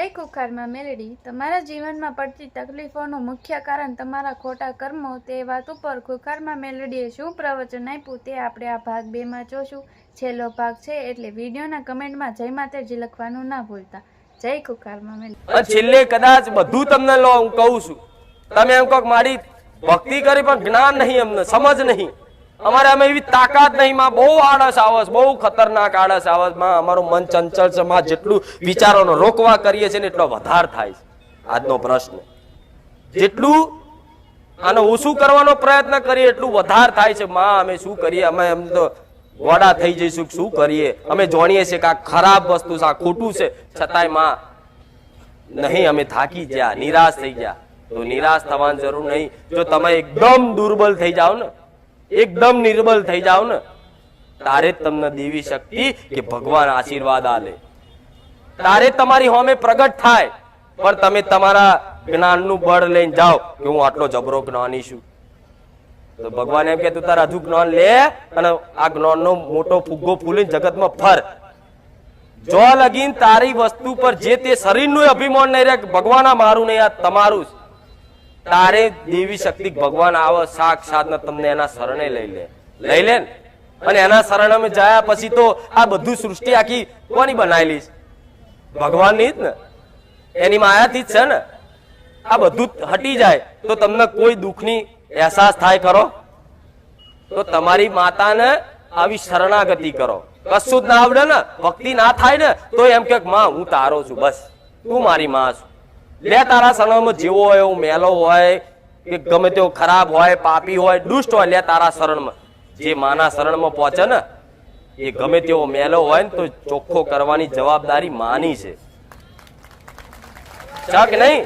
જય કુખારમાં મેલડી તમારા જીવનમાં પડતી તકલીફોનું મુખ્ય કારણ તમારા ખોટા કર્મો તે વાત ઉપર ખુખારમાં મેલડીએ શું પ્રવચન આપ્યું તે આપણે આ ભાગ 2 માં જોશું. છેલ્લો ભાગ છે એટલે વિડીયોના કમેન્ટમાં જય માતાજી લખવાનું ના ભૂલતા. જય કુખારમાં મેલડી. છેલ્લે કદાચ બધું તમને લો હું કહું છું, તમે એમ કહો મારી ભક્તિ કરી પણ જ્ઞાન નહીં, અમને સમજ નહીં, અમારે અમે એવી તાકાત નહીં, માં બહુ આળસ આવસ, બહુ ખતરનાક આળસ આવસ, માં અમારું મન ચંચળ છે, માં જેટલું વિચારોનો રોકવા કરીએ છીએ ને એટલો વધાર થાય છે. આજનો પ્રશ્ન જેટલું આનો ઓછું કરવાનો પ્રયત્ન કરીએ એટલું વધાર થાય છે. માં અમે શું કરીએ, અમે એમ તો ગોડા થઈ જઈશું, શું કરીએ, અમે જાણીએ છીએ કે આ ખરાબ વસ્તુ છે, આ ખોટું છે, છતાંય માં નહીં, અમે થાકી ગયા, નિરાશ થઈ ગયા. તો નિરાશ થવાની જરૂર નહીં. જો તમે એકદમ દુર્બલ થઈ જાઓ ને, એકદમ નિર્બલ થઈ જાઓ ને, તારે જ તમને દેવી શક્તિ કે ભગવાન આશીર્વાદ આલે, તારે તમારી હોમે પ્રગટ થાય. પણ તમે તમારા જ્ઞાનનું બળ લઈને જાઓ કે હું આટલો જબરો જ્ઞાની છું, તો ભગવાન એમ કે તું તારા અધુ જ્ઞાન લે અને આ જ્ઞાનનો મોટો ફુગ્ગો ફૂલીને જગતમાં ફર. જો લગીન તારી વસ્તુ પર જે તે શરીરનું અભિમાન નહીં રહે, ભગવાન આ મારું નહીં, આ તમારું, તારે દેવી શક્તિ ભગવાન આવે સાક્ષાત ને તમને એના શરણે લઈ લે ને. અને એના શરણ અમે જાય પછી તો આ બધું સૃષ્ટિ આખી કોની બનાવેલી છે? ભગવાનની જ ને, એની માયાથી જ છે ને. આ બધું હટી જાય તો તમને કોઈ દુઃખની અહેસાસ થાય ખરો? તો તમારી માતાને આવી શરણાગતિ કરો. કશું જ ના આવડે ને, ભક્તિ ના થાય ને, તો એમ કે માં હું તારો છું, બસ તું મારી માં છું. લે તારા શરણમાં જેવો હોય એવું મેલો હોય કે ગમે તેવો ખરાબ હોય, પાપી હોય, દુષ્ટ હોય, લે તારા શરણમાં. જે માના શરણમાં પહોંચે ને એ ગમે તેવો મેલો હોય ને તો ચોખ્ખો કરવાની જવાબદારી માની છે, કે નહીં?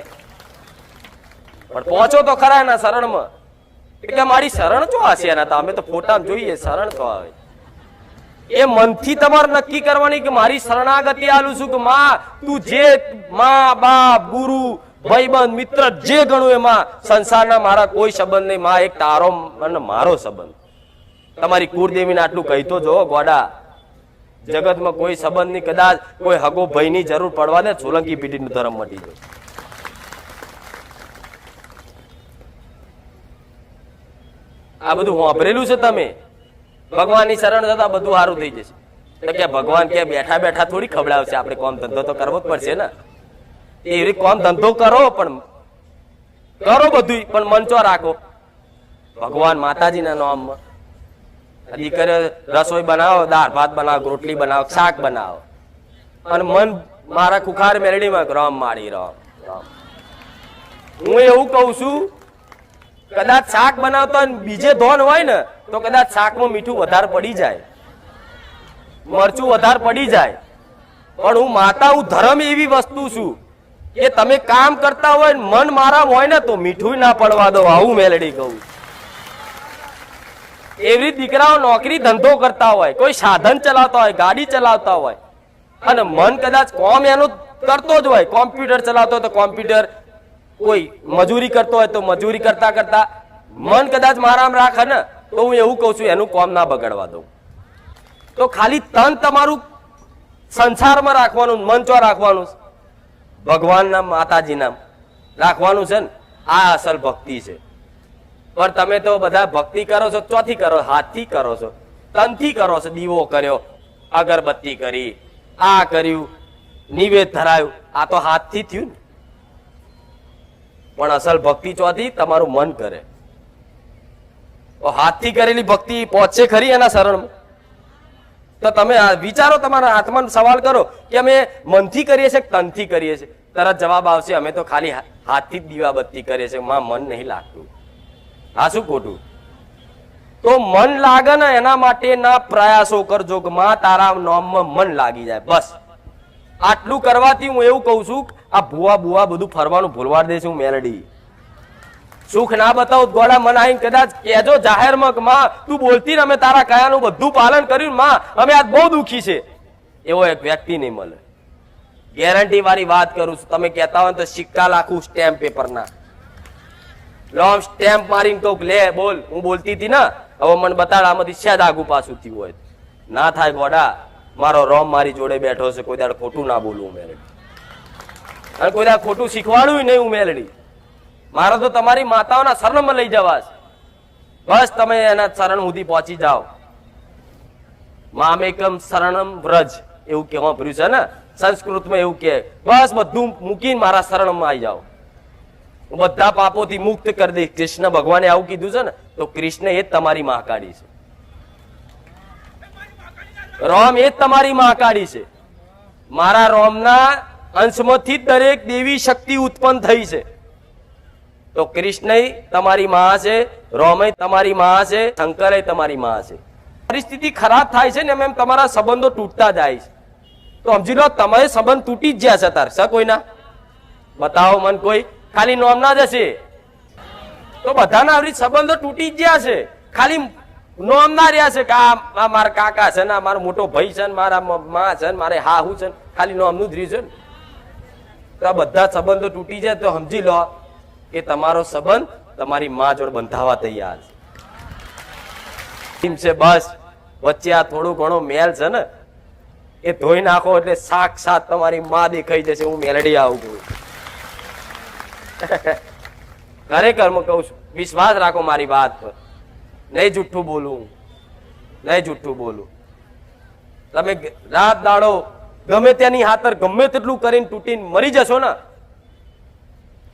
પણ પહોંચો તો ખરા એના શરણમાં. એટલે મારી શરણ ચો હશે એના, તો અમે તો ફોટામાં જોઈએ શરણ તો આવે. એ મનથી તમારે નક્કી કરવાની કે મારી શરણાગતિ આલું છું, કે માં તું જે માં બાપ ગુરુ ભાઈબંધ મિત્ર જે ગણું એમાં સંસારના મારા કોઈ સંબંધ નહીં, માં એક તારો અને મારો સંબંધ. તમારી કુળદેવીને આટલું કહી તો જો ગોડા, જગતમાં કોઈ સંબંધ નહીં, કદાચ કોઈ હગો ભાઈની જરૂર પડવા દે, સોલંકી પીઢીનું ધર્મ મટી જાય. આ બધું વાપરેલું છે તમે. ભગવાનની શરણ જતા બધું સારું થઈ જશે. તો કે ભગવાન કે બેઠા બેઠા થોડી ખવડાવશે, આપણે કોમ ધંધો તો કરવો જ પડશે ને. એવી કોમ ધંધો કરો, પણ કરો બધું, પણ મંચો રાખો ભગવાન માતાજીના નામમાં. દીકરીઓ રસોઈ બનાવો, દાળ ભાત બનાવો, રોટલી બનાવો, શાક બનાવો, અને મન મારા ખુખાર મેલડીમાં રામ માળી રામ રામ. હું એવું કઉ છું, કદાચ શાક બનાવતો બીજે ધોન હોય ને તો કદાચ શાકમાં મીઠું વધારે પડી જાય, મરચું વધારે પડી જાય. પણ હું માતા, હું ધર્મ એવી વસ્તુ છું કે તમે કામ કરતા હોય મન મારા હોય ને તો મીઠું ના પડવા દો. આવું મેલડી કહું. એવી દીકરાઓ નોકરી ધંધો કરતા હોય, કોઈ સાધન ચલાવતા હોય, ગાડી ચલાવતા હોય, અને મન કદાચ કોમ એનું કરતો જ હોય, કોમ્પ્યુટર ચલાવતો હોય તો કોમ્પ્યુટર, કોઈ મજૂરી કરતો હોય તો મજૂરી કરતા કરતા મન કદાચ મારામ રાખે ને તો હું એવું કઉ છું એનું કોમ ના બગાડવા દઉં. તો ખાલી તન તમારું સંસારમાં રાખવાનું, મંચો રાખવાનું, ભગવાનના માતાજીના રાખવાનું છે ને. આ અસલ ભક્તિ છે. પણ તમે તો બધા ભક્તિ કરો છો, ચોથી કરો, હાથથી કરો છો, તનથી કરો છો. દીવો કર્યો, અગરબત્તી કરી, આ કર્યું, નિવેદ ધરાયું, આ તો હાથથી થયું ને. પણ અસલ ભક્તિ ચોથી તમારું મન કરે. હાથથી કરેલી ભક્તિ પહોંચશે ખરી એના શરણમાં? તો તમે વિચારો, તમારા આત્માને સવાલ કરો કે અમે મનથી કરીએ છીએ કે તનથી કરીએ છીએ? તરત જવાબ આવશે અમે તો ખાલી હાથથી જ દીવાબત્તી કરીએ છીએ, માં મન નહીં લાગતું. હા, શું ખોટું? તો મન લાગે ને એના માટેના પ્રયાસો કરજો કે માં તારા નામમાં મન લાગી જાય. બસ આટલું કરવાથી હું એવું કઉ છું, આ ભૂવા બુવા બધું ફરવાનું ભૂલવાડ દે છે. હું મેલડી સુખ ના બતાવું ગોળા મન આવીને કદાચ કહેજો જાહેરમાં કે માં તું બોલતી ને અમે તારા કયાનું બધું પાલન કર્યું, માં અમે આજ બહુ દુઃખી છે, એવો એક વ્યક્તિ નહીં મળે. ગેરંટી વાળી વાત કરું છું. તમે કહેતા હોય તો સિક્કા લાખું સ્ટેમ્પ પેપરના લોમ સ્ટેમ્પ મારીને કહું લે બોલ, હું બોલતી હતી ને, હવે મને બતાડ આમાંથી શેદ આગું પાછું થયું હોય. ના થાય ગોડા, મારો રોમ મારી જોડે બેઠો છે, કોઈ દાડ ખોટું ના બોલવું. મેરે અને કોઈ દા ખોટું શીખવાડ્યું નહીં. હું મેલડી મારે તો તમારી માતાઓના શરણમાં લઈ જવા છે. બસ તમે એના શરણ સુધી પહોંચી જાઓ. મામેકમ શરણમ વ્રજ એવું કહેવા પડ્યું છે ને સંસ્કૃતમાં, એવું કે બસ બધું મૂકીને મારા શરણમાં આવી જાઓ, હું બધા પાપોથી મુક્ત કરી દઈશ. કૃષ્ણ ભગવાને આવું કીધું છે ને, તો કૃષ્ણ એ જ તમારી મહાકાળી છે. રોમ એ જ તમારી મહાકાળી છે. મારા રોમના અંશમાંથી દરેક દેવી શક્તિ ઉત્પન્ન થઈ છે. તો કૃષ્ણ તમારી માં છે, રોમય તમારી માં છે, શંકર તમારી માં છે. પરિસ્થિતિ ખરાબ થાય છે ને એમ તમારા સંબંધો તૂટતા જાય છે. તો સમજી લો તમારે સંબંધ તૂટી જ ગયા છે તાર સ કોઈના બતાવો મન કોઈ ખાલી નોમના જ હશે તો બધાના આવી સંબંધો તૂટી જ ગયા છે. ખાલી નોમના રહ્યા છે કે આ મારા કાકા છે ને, મારો મોટો ભાઈ છે ને, મારા માં છે ને, મારે હાહુ છે ને, ખાલી નોમનું જ રહ્યું છે ને. તો આ બધા સંબંધો તૂટી જાય તો સમજી લો કે તમારો સંબંધ તમારી માં જોડે બંધાવા તૈયાર છે. બસ વચ્ચે આ થોડું ઘણો મેલ છે ને એ ધોઈ નાખો એટલે સાક્ષાત તમારી માં દેખાઈ જશે. હું મેલડી આવું છું. ખરેખર હું કહું છું, વિશ્વાસ રાખો મારી વાત પર. નહીં જુઠ્ઠું બોલું, નહીં જુઠ્ઠું બોલું. તમે રાત દાડો ગમે તેની હાથર ગમે તેટલું કરીને તૂટીને મરી જશો ને,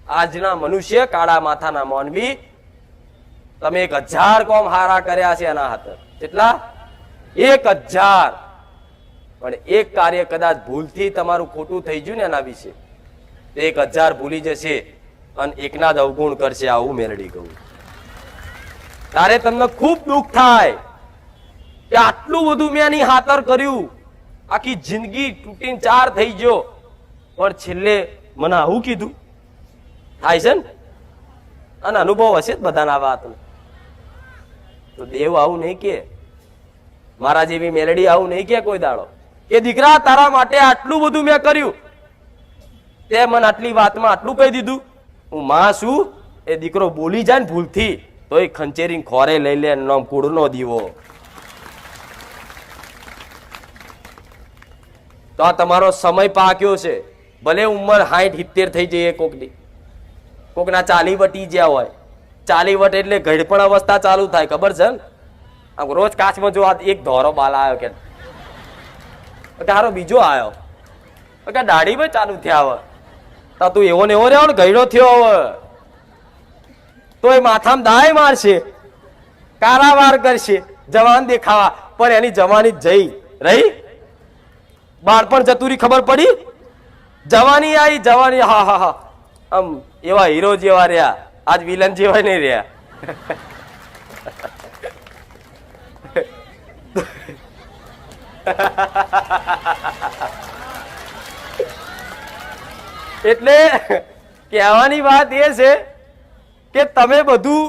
આજના મનુષ્ય કાળા માથાના માનવી તમે 1000 કોમ હારા કર્યા છે એના હાથર. કેટલા? 1000. પણ એક કાર્ય કદાચ ભૂલથી તમારું ખોટું થઈ ગયું ને એના વિશે 1000 ભૂલી જશે અને એકના જ અવગુણ કરશે. આવું મેલડી કહું. તારે તમને ખૂબ દુઃખ થાય કે આટલું બધું મેં એની હાથર કર્યું, આખી જિંદગી તૂટીને 4 થઈ ગયો, પણ છેલ્લે મને આવું કીધું. થાય છે ને, અને અનુભવ હશે જ બધાના વાત. તો દેવ આવું નહીં કે, મારા જેવી મેલડી આવું નહીં કે કોઈ દાડો કે દીકરા તારા માટે આટલું બધું મેં કર્યું, તે મને આટલી વાતમાં આટલું કહી દીધું. હું માં છું, એ દીકરો બોલી જાય ને ભૂલથી તો એ ખંચેરી ખોરે લઈ લે, નામ કુળનો દીવો. તો આ તમારો સમય પાક્યો છે. ભલે ઉંમર 60-70 થઈ જઈએ કોકની, કોકના 40 વટી જ્યાં હોય. 40 વટ એટલે ઘડપણ અવસ્થા ચાલુ થાય, ખબર છે ને? આમ રોજ કાચમાં જો એક ધોરો બાલ આવ્યો કે તારો બીજો આવ્યો કે દાઢી ભાઈ ચાલુ થયા હવે તો તું એવો ને એવો રહ્યો ને ગયડો થયો હવે તો એ માથામાં દાય મારશે, કારાવાર કરશે, જવાન દેખાવા. પણ એની જવાની જઈ રહી, બાળપણ જતુરી ખબર પડી, જવાની આવી, જવાની હા હા હા આમ એવા હીરો જેવા રહ્યા, આજ વિલન જેવા નહીં રહ્યા. એટલે કહેવાની વાત એ છે કે તમે બધું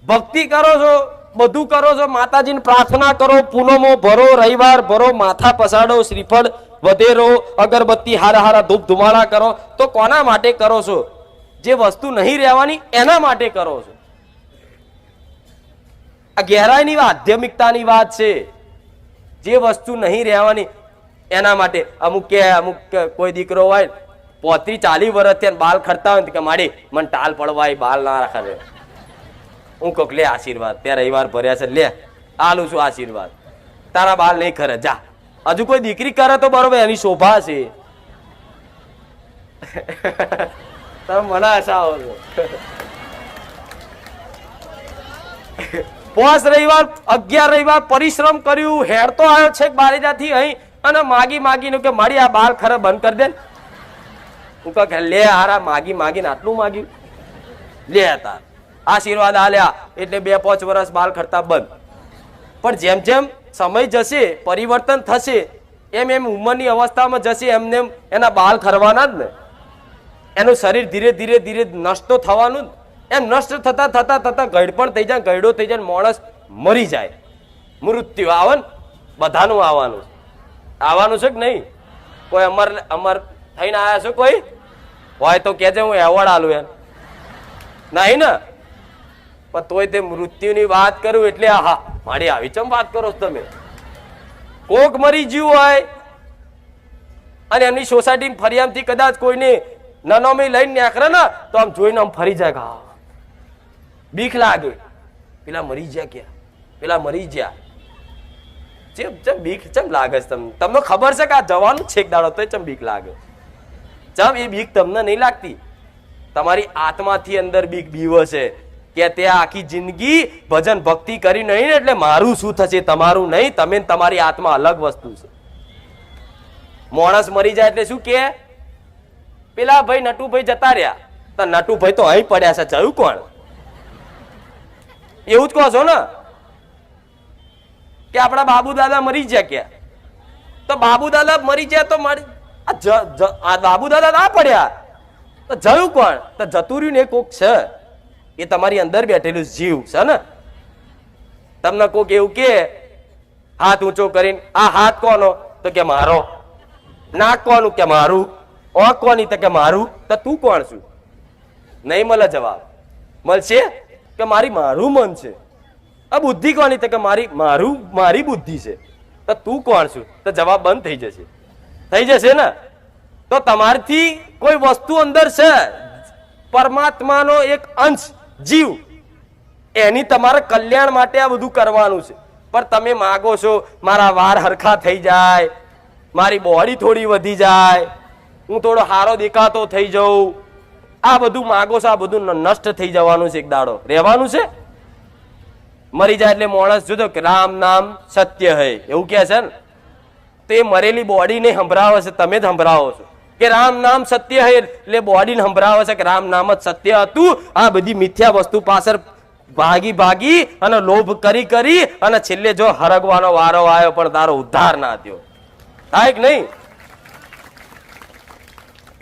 ભક્તિ કરો છો, બધું કરો છો, માતાજીને પ્રાર્થના કરો, પૂનમો ભરો, રવિવાર ભરો, માથા પસાડો, શ્રીફળ વધેરો, અગરબત્તી હારા હારા ધૂપ ધુમાડા કરો, તો કોના માટે કરો છો? જે વસ્તુ નહીં રહેવાની એના માટે કરો છો. આ ગહેરાઈની વાત, આધ્યાત્મિકતાની વાત છે. જે વસ્તુ નહીં રહેવાની એના માટે. અમુક કોઈ દીકરો હોય 35-40 વર્ષ ત્યાં બાલ ખરતા હોય કે માડી મને ટાલ પડવાય, બાલ ના રાખે. હું કહું લે આશીર્વાદ, ત્યાં રવિવાર ભર્યા છે, લે આલું છું આશીર્વાદ, તારા બાલ નહીં ખરે, જા. હજુ કોઈ દીકરી કરે તો બરોબર, એની શોભા છે. તમે મને હસાવો છો. 5 રવિવાર 11 રવિવાર પરિશ્રમ કર્યું, હેડ તો આવ્યો છે બારેજાથી અહીં, અને માગી માગીને કે મારી આ બાલ ખરે બંધ કરી દે. હું કહે લે હારા માગી માગીને આટલું માગ્યું, લે તાર આશીર્વાદ આલ્યા એટલે 2-5 વર્ષ બાલ ખરતા બંધ. પણ જેમ જેમ સમય જશે, પરિવર્તન થશે, એમ એમ ઉંમરની અવસ્થામાં જશે, એમને એના બાલ ખરવાના જ ને, એનું શરીર ધીરે ધીરે ધીરે નષ્ટ તો થવાનું જ. એમ નષ્ટ થતા થતા થતા ગળપણ થઈ જાય, ગયડો થઈ જાય, માણસ મરી જાય, મૃત્યુ આવે ને બધાનું આવવાનું છે કે નહીં? કોઈ અમર થઈને આવ્યા છો કોઈ હોય તો કેજે, હું એવોર્ડ આલું એમ નહીં ને. પણ તોય તે મૃત્યુની વાત કરું એટલે આહા મારી આવી ચમ વાત કરો છો તમે? કોક મરી ગયું હોય અને એમની સોસાયટી ફરિયાદથી કદાચ કોઈને નનોમી લઈને નીકળે ને તો આમ જોઈને આમ ફરી જાય કે હા બીક લાગે, પેલા મરી ગયા ક્યાં, પેલા મરી ગયા. ચમ બીક ચમ લાગે છે તમને? તમને ખબર છે કે આ જવાનું છેક દાડો તો ચમ બીક લાગે? ચમ એ બીક તમને નહીં લાગતી? તમારી આત્માથી અંદર બીક બીવો છે કે તે આખી જિંદગી ભજન ભક્તિ કરી નહીં ને એટલે મારું શું થશે, તમારું નહીં. તમે તમારી આત્મા અલગ વસ્તુ છે. માણસ મરી જાય એટલે શું કે પેલા ભાઈ નટુભાઈ જતા રહ્યા, તો નટુભાઈ તો અહીં પડ્યા છે, જયું કોણ? એવું જ કહો છો ને કે આપણા બાબુ દાદા મરી ગયા ક્યાં? તો બાબુ દાદા મરી ગયા તો આ બાબુ દાદા ના પડ્યા તો જયું કોણ? તો જતું રહ્યું ને કોક છે, એ તમારી અંદર બેઠેલું જીવ છે ને. તમને કોક એવું કે હાથ ઊંચો કરીને આ હાથ કોનો? તો કે મારો. નાક કોનું? કે મારું. ઓંખ કોની? તો કે મારું. તો તું કોણ છું? નહીં મળે જવાબ. મળશે કે મારું મન છે. આ બુદ્ધિ કોની? તો કે મારી બુદ્ધિ છે. તો તું કોણ છું? તો જવાબ બંધ થઈ જશે ને. તો તમારથી કોઈ વસ્તુ અંદર છે, પરમાત્માનો એક અંશ જીવ, એની તમારે કલ્યાણ માટે આ બધું કરવાનું છે. પણ તમે માગો છો મારા વાળ હરખા થઈ જાય, મારી બોડી થોડી વધી જાય, હું થોડો હારો દેખાતો થઈ જાઉં, આ બધું માગો છો. આ બધું નષ્ટ થઈ જવાનું છે, એક દાડો રહેવાનું છે. મરી જાય એટલે માણસ જોજો કે રામ નામ સત્ય હૈ એવું કે છે ને, તો એ મરેલી બોડીને સંભળાવે છે, તમે જ સંભળાવો છો કે રામ નામ સત્ય હૈ, એટલે બોડીને સંભળાવે છે કે રામ નામ જ સત્ય હતું. આ બધી મિથ્યા વસ્તુ પાછળ ભાગી અને લોભ કરી અને છેલ્લે જો હરગવાનો વારો આવ્યો પણ તારો ઉદ્ધાર ના થયો. થાય કે નહીં?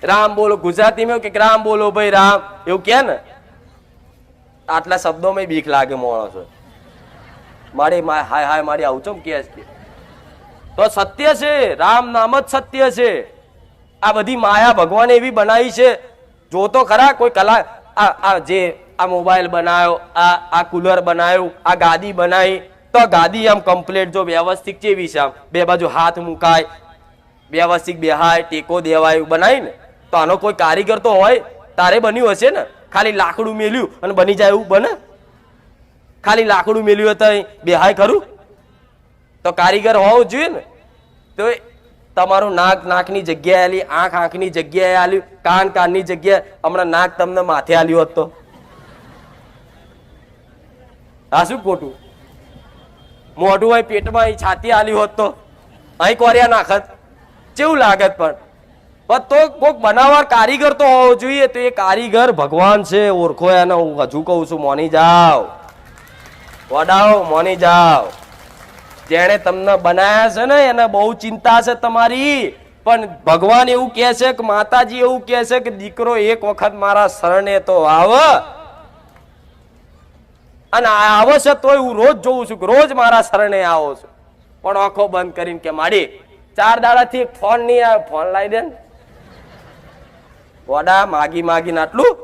રામ બોલો ગુજરાતીમાં કે રામ બોલો ભાઈ રામ એવું કે ને, આટલા શબ્દોમાં બીક લાગે માણસો. મારી હાય હાય મારી આવું ચમ કે તો સત્ય છે, રામ નામ જ સત્ય છે. આ બધી માયા ભગવાને એવી બનાવી છે. જો તો ખરા કોઈ કલા આ મોબાઈલ બનાવ્યો, આ કુલર બનાવ્યું, આ ગાદી બનાવી, તો ગાદી આમ કમ્પ્લીટ જો વ્યવસ્થિત કેવી છે, આમ બે બાજુ હાથ મુકાય, વ્યવસ્થિત બેહાય, ટેકો દેવાય એવું બનાવી ને, તો આનો કોઈ કારીગર તો હોય તારે બન્યું હશે ને. ખાલી લાકડું મેલ્યું અને બની જાય એવું બને? ખાલી લાકડું મેલ્યું હતું બેહાય ખરું? તો કારીગર હોવું જોઈએ ને. તો તમારું નાકની જગ્યાએ આલી, આંખની જગ્યાએ આલ્યું, કાનની જગ્યાએ, હમણાં નાક તમને માથે આલ્યું હોત તો આ શું ખોટું? મોઢું અહીં પેટમાં અહીં છાતી આલ્યું હોત તો અહીં કોરિયા નાખત, કેવું લાગત? પણ તો કોઈક બનાવવા કારીગર તો હોવો જોઈએ. તો એ કારીગર ભગવાન છે, ઓળખો એને. હું હજુ કહું છું, મોની જાઓ, વડાઓ મોની જાઓ. જેણે તમને બનાયા છે ને એને બહુ ચિંતા છે તમારી. પણ ભગવાન એવું કહે છે કે માતાજી એવું કહે છે કે દીકરો એક વખત મારા શરણે તો આવ, અને આવે છે તોય હું રોજ જોઉં છું કે રોજ મારા શરણે આવો છું. પણ આંખો બંધ કરીને કે માડી 4 દાડાથી ફોન નહીં આવે, ફોન લાવી દે ને. વડા માગીને આટલું.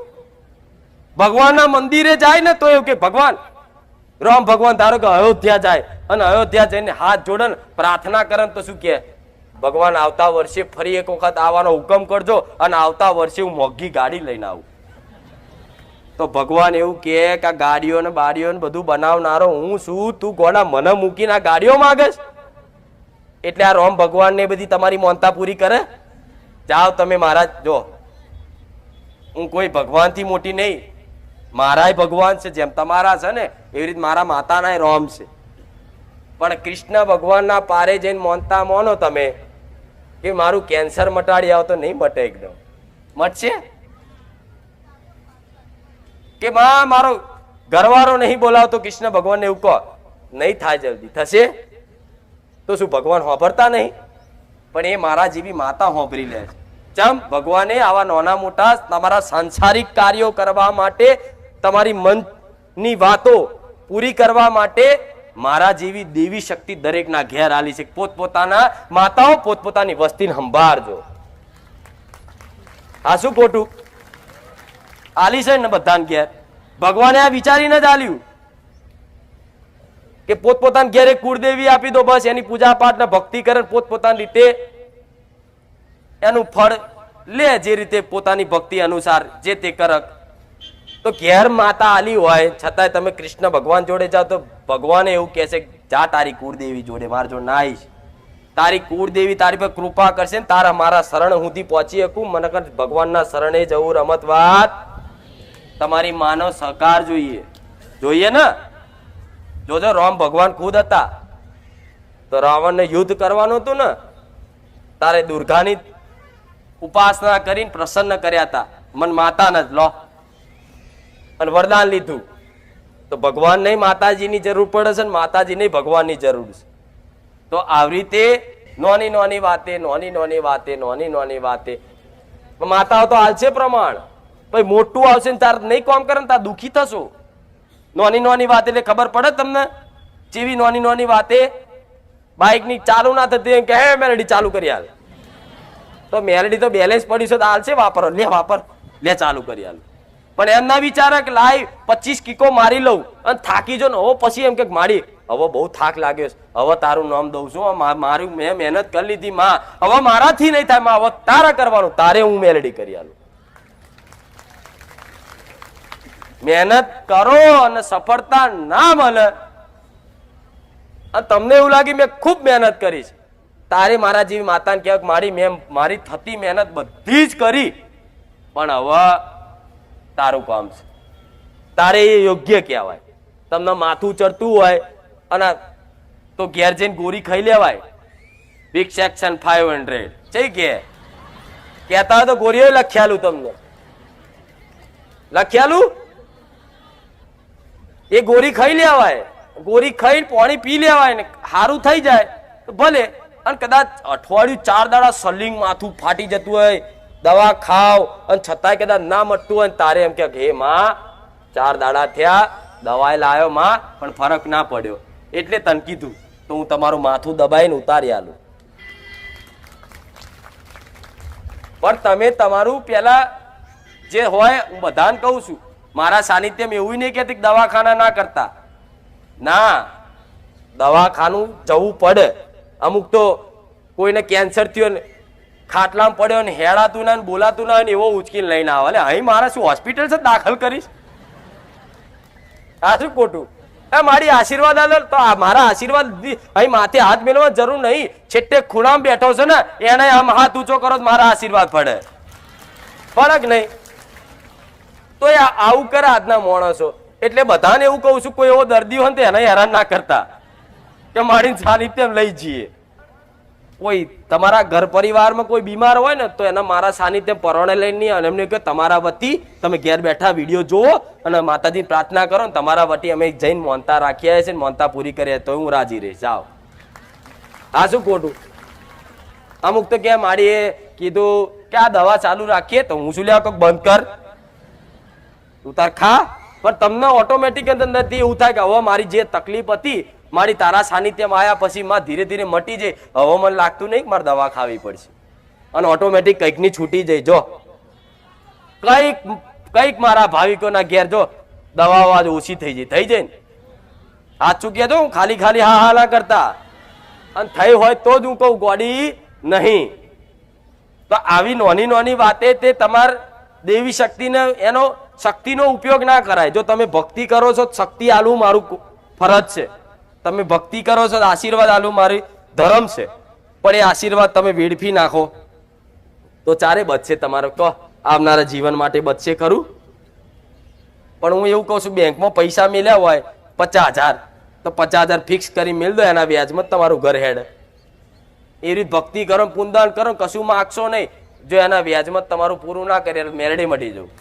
ભગવાનના મંદિરે જાય ને તો એવું કે ભગવાન રામ ભગવાન ધારો કે અયોધ્યા જાય અને અયોધ્યા જઈને હાથ જોડે ને પ્રાર્થના કરે તો શું કે ભગવાન આવતા વર્ષે ફરી એક વખત આવવાનો હુકમ કરજો અને આવતા વર્ષે હું મોંઘી ગાડી લઈને આવું. તો ભગવાન એવું કે આ ગાડીઓ ને બાડીઓ ને બધું બનાવનારો હું છું, તું ગોડા મને મૂકીને આ ગાડીઓ માંગેશ? એટલે આ રામ ભગવાન ને બધી તમારી મોનતા પૂરી કરે. જાઓ તમે મહારાજ. જો હું કોઈ ભગવાન થી મોટી નહીં, મારા ભગવાન છે. જેમ તમારા છે ને એવી રીતે મારા માતાના રામ છે. પણ કૃષ્ણ ભગવાનના પારે જઈને મોનતા મોનો તમે કે મારું કેન્સર મટાડી આવો, તો નહીં મટે. એકદમ મટશે કે મારો ઘરવાળો નહીં બોલાવતો કૃષ્ણ ભગવાન એવું કહો, નહીં થાય. જલ્દી થશે તો શું ભગવાન હોભરતા નહીં? પણ એ મારા જેવી માતા હોભરી લે છે. ચમ ભગવાને આવા નાના મોટા તમારા સાંસારિક કાર્યો કરવા માટે, તમારી મનની વાતો પૂરી કરવા માટે મારા જેવી દેવી શક્તિ દરેકના ઘેર આલી છે. પોતપોતાના માતાઓ પોતપોતાની વસ્તીને સંભાળજો. આ શું ખોટું? આલી છે ને બધાને ઘેર. ભગવાને આ વિચારીને જ આલ્યું કે પોતપોતાના ઘેર એક કુળદેવી આપી દો, બસ એની પૂજા પાઠ ને ભક્તિ કરે, પોતપોતાની રીતે એનું ફળ લે જે રીતે પોતાની ભક્તિ અનુસાર જે તે કરક. તો ઘેર માતા આલી હોય છતાંય તમે કૃષ્ણ ભગવાન જોડે જાઓ તો ભગવાન એવું કહે છે જા તારી કુળદેવી જોડે, મારા જોડે ના આવીશ. તારી કુળદેવી તારી પર કૃપા કરશે ને તારા મારા શરણ સુધી પહોંચી શકું. મને કર ભગવાનના શરણે જવું રમત વાત. તમારી માનવ સહકાર જોઈએ, જોઈએ ને. જોજો રામ ભગવાન ખુદ હતા તો રાવણને યુદ્ધ કરવાનું હતું ને, તારે દુર્ગાની ઉપાસના કરીને પ્રસન્ન કર્યા હતા. મન માતાને જ લો અને વરદાન લીધું. તો ભગવાન નહીં માતાજીની જરૂર પડે છે ને માતાજી નહીં ભગવાનની જરૂર છે. તો આવી રીતે નાની નાની વાતે માતાઓ તો હાલશે પ્રમાણ, પછી મોટું આવશે ને તાર નહીં કામ કરે ને તાર દુઃખી થશો. નાની વાત એટલે ખબર પડે તમને જેવી નાની વાતે બાઇક ની ચાલુ ના થતી કે હે મેલેડી ચાલુ કરી હાલ, તો મેલેડી તો બેલેન્સ પડ્યું છે તો હાલશે વાપરો, લે વાપર, લે ચાલુ કરી હાલ. પણ એમ ના વિચારે કે લાઈ 25 કિકો મારી લઉં અને થાકી જો ને હવે પછી એમ કે મારી હવે બહુ થાક લાગ્યો છે, હવે તારું નામ દઉં છું, મારું મેં મહેનત કરી લીધી માં, હવે મારાથી નહીં થાય માં, હવે તારા કરવાનું, તારે હું મેલેડી કરી હાલું. મહેનત કરો અને સફળતા ના મળે અને તમને એવું લાગે મેં ખૂબ મહેનત કરી છે, તારે મારા જેવી માતાને કહેવાય મેં મારી થતી મહેનત બધી જ કરી પણ હવે તારું કામ છે, તારે એ યોગ્ય કહેવાય. તમને માથું ચડતું હોય અને તો ઘેર જઈને ગોરી ખાઈ લેવાય. બિગ સેક્શન 500 છે કે કહેતા હોય તો ગોરીઓ લખ્યાલું, તમને લખ્યાલું એ ગોરી ખાઈ લેવાય, ગોરી ખાઈને પાણી પી લેવાય ને સારું થઈ જાય તો ભલે. અને કદાચ અઠવાડિયું 4 દાડા સલિંગ માથું ફાટી જતું હોય, દવા ખાવ અને છતાંય કદાચ ના મટતું હોય તારે એમ કે હે માં 4 દાડા થયા દવાઈ લાવ્યો માં પણ ફરક ના પડ્યો એટલે તને કીધું તો હું તમારું માથું દબાઈને ઉતારી આલું. પણ તમે તમારું પેલા જે હોય હું બધાને કહું છું, મારા સાનિધ્યમાં એવું નહીં કહેતી દવાખાના ના કરતા, ના દવાખાનું જવું પડે. અમુક તો કોઈને કેન્સર થયો ને ખાટલામાં પડ્યો ને હેડાતું ના બોલાતું ના એવો ઉચકીને લઈને આવે. એટલે અહીં મારા શું હોસ્પિટલ છે દાખલ કરીશ? આ શું ખોટું? મારી આશીર્વાદ આલે તો મારા આશીર્વાદ અહીં માથે હાથ મેળવવા જરૂર નહીં, છેટ્ટે ખૂણામાં બેઠો છે ને એને આમ હાથ ઊંચો કરો મારા આશીર્વાદ પડે, ફરક નહીં. તો આવું કરે આજના માણસો. એટલે બધાને એવું કહું છું કોઈ એવો દર્દી હોય ને એને હેરાન ના કરતા કે મારી સાનિધ્ય લઈ જઈએ. કોઈ તમારા ઘર પરિવારમાં કોઈ બીમાર હોય ને તો એના મારા સાનિધ્ય પરોણે લઈને નહીં અને એમને કે તમારા વતી તમે ઘેર બેઠા વિડીયો જુઓ અને માતાજી પ્રાર્થના કરો ને તમારા વતી અમે જઈને મોનતા રાખી છે ને મોનતા પૂરી કરીએ તો હું રાજી રહીશ. જાઓ, આ શું ખોટું? અમુક તો કે મારી એ કીધું કે આ દવા ચાલુ રાખીએ તો હું શું લે બંધ કર, તું તાર ખા. પણ તમને ઓટોમેટિક અંદરથી એવું થાય કે હવે મારી જે તકલીફ હતી મારી તારા સાનિધ્યમાં આવ્યા પછી માં ધીરે ધીરે મટી જાય. હવે મને લાગતું નહીં કે મારે દવા ખાવી પડશે અને ઓટોમેટિક કંઈક ની છૂટી જાય. જો કંઈક મારા ભાવિકોના ઘેર જો દવા આવાજ ઓછી થઈ જાય ને સાચું કહેજો, હું ખાલી હા હા ના કરતા અને થઈ હોય તો જ હું કહું ગોડી નહીં. તો આવી નાની વાતે તે તમાર દેવી શક્તિને એનો શક્તિનો ઉપયોગ ના કરાય. જો તમે ભક્તિ કરો છો શક્તિ આલું મારું ફરજ છે, તમે ભક્તિ કરો છો આશીર્વાદ આલું મારી ધર્મ છે, પણ એ આશીર્વાદ તમે વેડફી નાખો તો ચારે બચશે તમારો કહો આવનારા જીવન માટે બચશે ખરું? પણ હું એવું કહું છું બેંકમાં પૈસા મેલ્યા હોય 50,000 તો 50,000 ફિક્સ કરી મેળ દો, એના વ્યાજમાં તમારું ઘર હેડ. એ રીત ભક્તિ કરો પુનદાન કરો કશું માગશો નહીં, જો એના વ્યાજમાં તમારું પૂરું ના કરે મેરડે મટી જવું.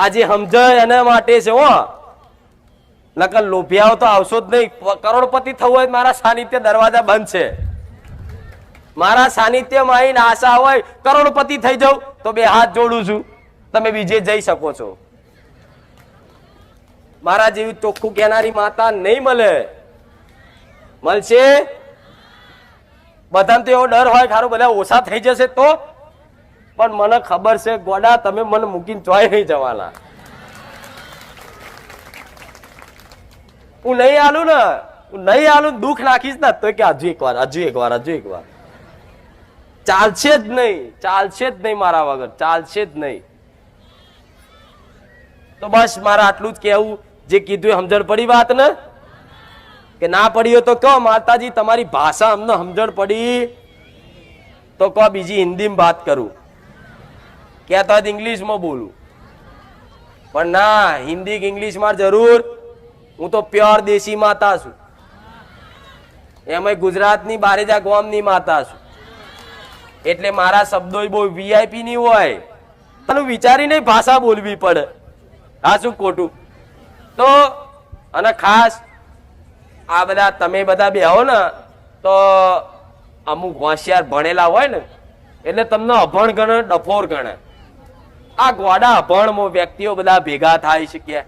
આજે સમજાય એના માટે છે હો, નકર લોભિયાઓ તો આવશો જ નહીં. કરોડપતિ થવું હોય મારા સાનિધ્ય દરવાજા બંધ છે. મારા સાનિધ્યમાં આવીને આશા હોય કરોડપતિ થઈ જાઉં તો 2 હાથ જોડું છું, તમે બીજે જઈ શકો છો. મારા જેવી ચોખ્ખું કહેનારી માતા નહીં મળશે. બધાને તો એવો ડર હોય ખારું બધા ઓછા થઈ જશે તો, પણ મને ખબર છે ગોડા તમે મને મૂકીને ચોય નહીં જવાના. હું નહીં આલું દુઃખ નાખીશ ને તો કે હજુ એક વાર ચાલશે જ નહીં મારા વગર, ચાલશે જ નહીં. તો બસ મારે આટલું જ કહેવું. જે કીધું એ સમજણ પડી વાત ને? કે ના પડી હોય તો કહો માતાજી તમારી ભાષા અમને સમજણ પડી તો કહો, બીજી હિન્દીમાં વાત કરું, કહેતા હોય ઇંગ્લિશમાં બોલું. પણ ના, હિન્દી કે ઇંગ્લિશમાં જરૂર. હું તો પ્યોર દેશી માતા છું. એમાં ગુજરાતની બારેજા ગોમની માતા છું. એટલે મારા શબ્દો બહુ વીઆઈપી ની હોય. તારું વિચારીને ભાષા બોલવી પડે. હા, શું ખોટું? તો અને ખાસ આ બધા તમે બધા બેહો ને તો અમુક હોશિયાર ભણેલા હોય ને એટલે તમને અભણ ગણે, ડફોર ગણે. આ ગોડા અભણ વ્યક્તિઓ બધા ભેગા થાય શક્યા.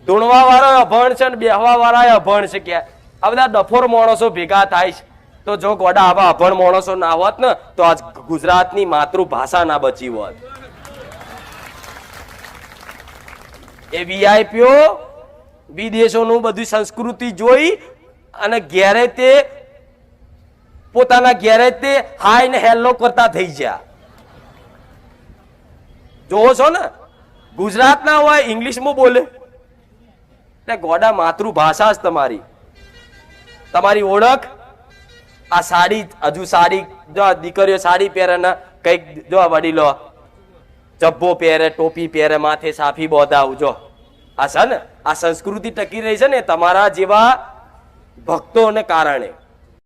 ધૂણવા વાળા અભણ છે ને બેહવા વાળા અભણ શક્યા. આ બધા ડફોર માણસો ભેગા થાય છે. તો જો ગોડા આવા અભણ માણસો ના હોત ને તો આજ ગુજરાતની માતૃભાષા ના બચી હોત. એ વીઆઈપીઓ વિદેશોનું બધી સંસ્કૃતિ જોઈ અને ઘેરે તે પોતાના ઘેરે તે હાય ને હેલો કરતા થઈ ગયા. જોવો છો ને, ગુજરાત ના હોય ઇંગ્લિશમાં બોલે. એટલે ગોડા માતૃભાષા જ તમારી ઓળખ. આ સાડી, હજુ સાડી જો દીકરીઓ સાડી પહેરે ને કઈક જો વડીલો જબ્બો પહેરે, ટોપી પહેરે, માથે સાફી બોધાવું. જો આ છે ને, આ સંસ્કૃતિ ટકી રહી છે ને તમારા જેવા ભક્તોને કારણે.